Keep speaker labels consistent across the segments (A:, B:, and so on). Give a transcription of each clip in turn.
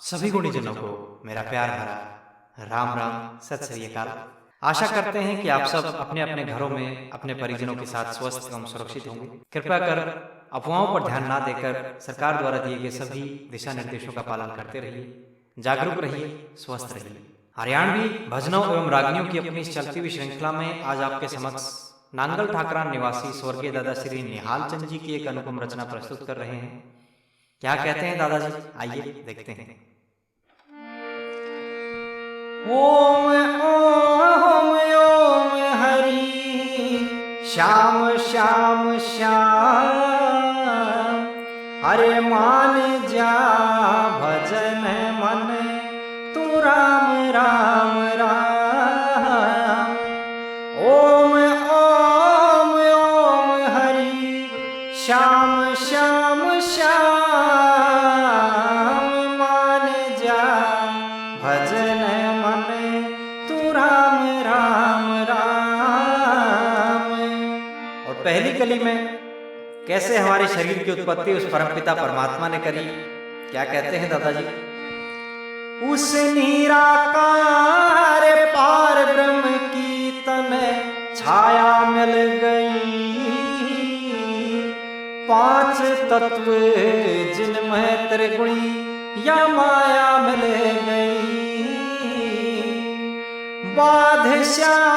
A: सभी गुणीजनों को मेरा प्यार भरा राम राम सत श्री अकाल। आशा करते हैं कि आप सब अपने अपने घरों में अपने परिजनों के साथ स्वस्थ एवं सुरक्षित होंगे। कृपया कर अफवाहों पर ध्यान ना देकर सरकार द्वारा दिए गए सभी दिशा निर्देशों का पालन करते रहिए, जागरूक रहिए, स्वस्थ रहिए। हरियाणवी भजनों एवं रागनियों की अपनी इस चलती हुई श्रृंखला में आज आपके समक्ष नांगल ठाकरान निवासी स्वर्गीय दादा श्री निहाल चंद जी की एक अनुपम रचना प्रस्तुत कर रहे हैं। क्या कहते हैं दादाजी, आइए देखते हैं। ओम ओम ओम हरि श्याम श्याम श्याम, अरे मान जा भजन मन तू राम राम राम। ओम ओम ओम हरि श्याम श्याम श्याम, मान जा भजन मन तू राम राम राम। और पहली कली में कैसे हमारे शरीर की उत्पत्ति उस परमपिता परमात्मा ने करी, क्या कहते हैं दादाजी। उस निराकार पार ब्रह्म की तन छाया मिल गई, पांच तत्व जिनमें त्रिगुणी या माया मिल गई। बादशाह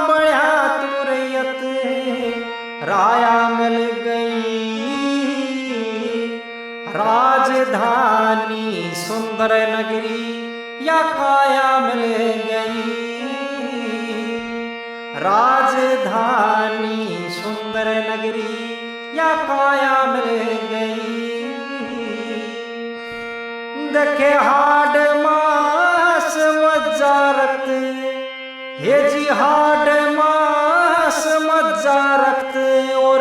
A: बढ़िया तुरयत राया मिल गई, राजधानी सुंदर नगरी या काया मिल गई। राजधानी सुंदर नगरी या काया मिल गई। देखे हाड मास मज्जारत, हे जी हाड मास मज्जारत, और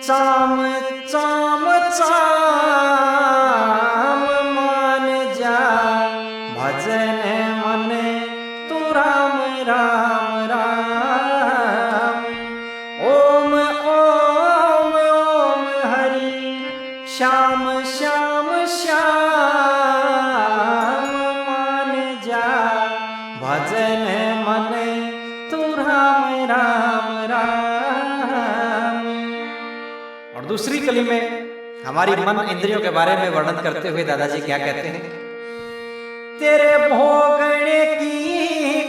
A: चाम चाम चाम, मान जा भजन मन तू राम राम राम। ओम ओम ओम हरि श्याम श्याम श्याम, मान जा भजन मन तू राम राम राम। और दूसरी कली में हमारी मन इंद्रियों के बारे में वर्णन करते हुए दादाजी क्या कहते हैं। तेरे भोगने की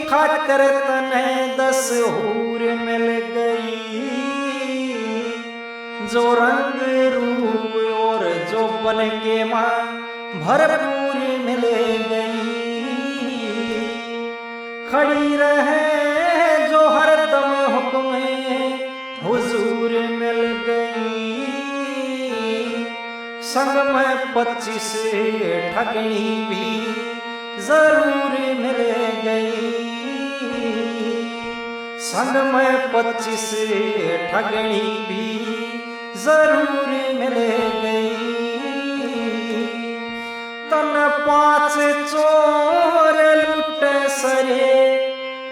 A: खातिर तने 10 हूर मिल गई, जो रंग रूप और जो बन के मां भरपूर मिल गई। खड़ी रहे जो हरदम हुक्म हुजूर मिल गई। संग में 25 ठगनी भी जरूर मिल गई। संग में 25 ठगनी भी जरूर मिल गई। तन 5 चोर लुट सरे,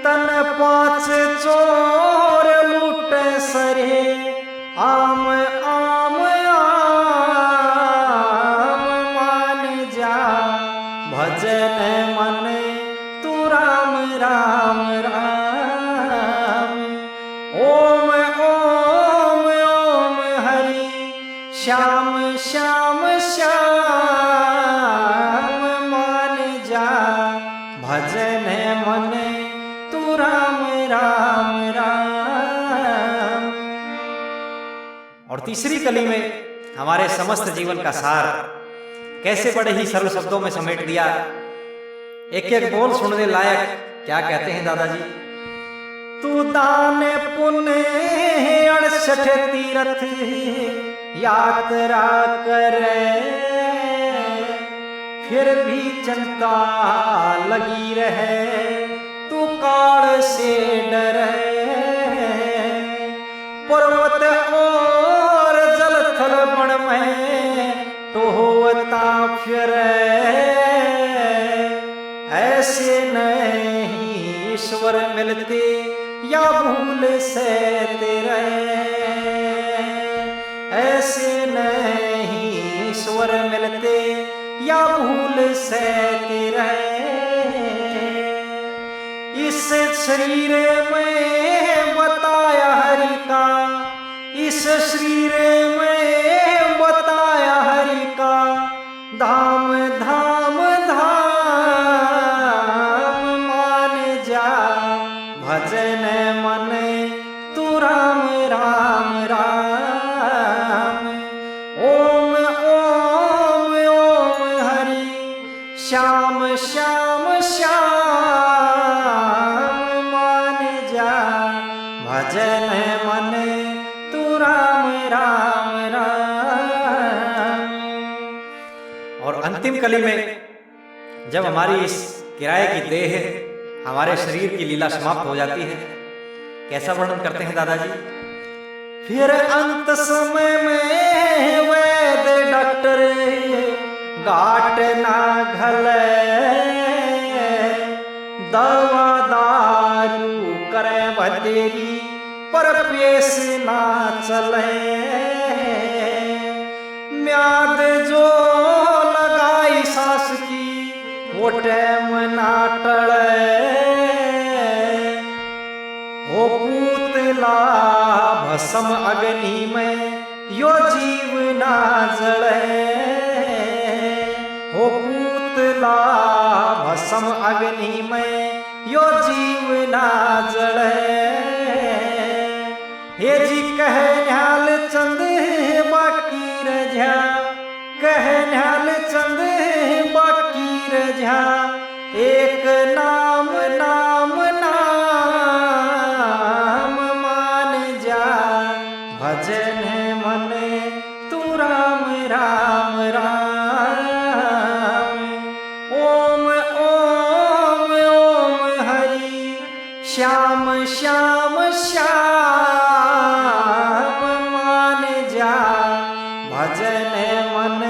A: तन 5 चोर लुट सरे, आम आम आम, मान जा भजन मन तू राम राम राम। ओम ओम ओम हरि श्याम श्याम श्याम, मान जा भजन मन तू राम राम राम। और तीसरी कली में हमारे समस्त जीवन का सार कैसे बड़े ही सरल शब्दों में समेट दिया। एक एक बोल सुनने लायक, क्या कहते हैं दादाजी। तू दान पुण्य 68 तीर्थ यात्रा करे, फिर भी चिंता लगी रहे, तू काल से डरे। पर्वत और जल थल बन में टोहता फिरे, ऐसे नहीं ईश्वर मिलते या भूल से तेरे। ऐसे नहीं ईश्वर मिलते या भूल से रहे। इस शरीर में बताया हरि का, इस शरीर में बताया हरि का, धाम धाम धाम मान जा, भजन मन तू राम राम राम। ओम ओम ओम हरि श्याम श्याम श्याम मान जा, भजन मन तू राम राम राम। और अंतिम कली में जब हमारी इस किराए की देह हमारे शरीर की लीला समाप्त हो जाती है, कैसा वर्णन करते हैं दादाजी। फिर अंत समय में वैद डॉक्टर गाट ना घले, दवा दारू करे बतेरी पर पेश ना चले। म्याद जो लगाई सास की वो टैम ना टले, हो पूतला भस्म अग्नि में यो जीव ना जले। हो पूतला भस्म अग्नि में यो जीव ना जले। हे जी कह न्याल चंद बाकी रझा, कह न्याल चंद बाकी रझा, एक नाम नाम नाम मान जा, भजन मन तू राम राम राम। ओम ओम ओम हरि श्याम श्याम श्याम मान जा, भजन मन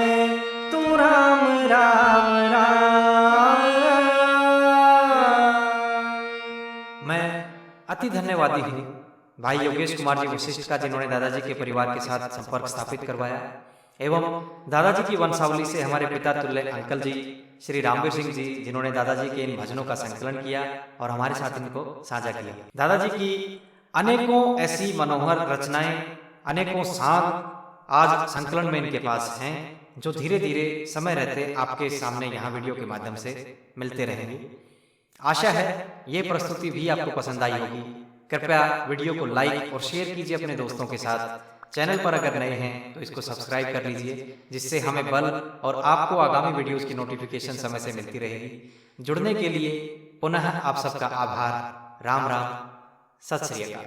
A: तू राम राम राम। मैं अति धन्यवादी हूँ भाई योगेश कुमार जी वशिष्ठ का, जिन्होंने दादाजी के परिवार के साथ संपर्क स्थापित करवाया एवं दादाजी की वंशावली से हमारे पिता तुल्य अंकल जी श्री रामवीर सिंह जी, जिन्होंने दादाजी के इन भजनों का संकलन किया और हमारे साथ इनको साझा किया। दादाजी की अनेकों ऐसी मनोहर रचनाएं, अनेकों सांग आज संकलन में इनके पास हैं, जो धीरे धीरे समय रहते आपके सामने यहाँ वीडियो के माध्यम से मिलते रहेंगे। आशा है ये प्रस्तुति भी आपको पसंद आई होगी। कृपया वीडियो को लाइक और शेयर कीजिए अपने दोस्तों के साथ। चैनल पर अगर नए हैं तो इसको सब्सक्राइब कर लीजिए, जिससे हमें बल और आपको आगामी वीडियोस की नोटिफिकेशन समय से मिलती रहेगी। जुड़ने के लिए पुनः आप सबका आभार। राम राम, सत श्री अकाल।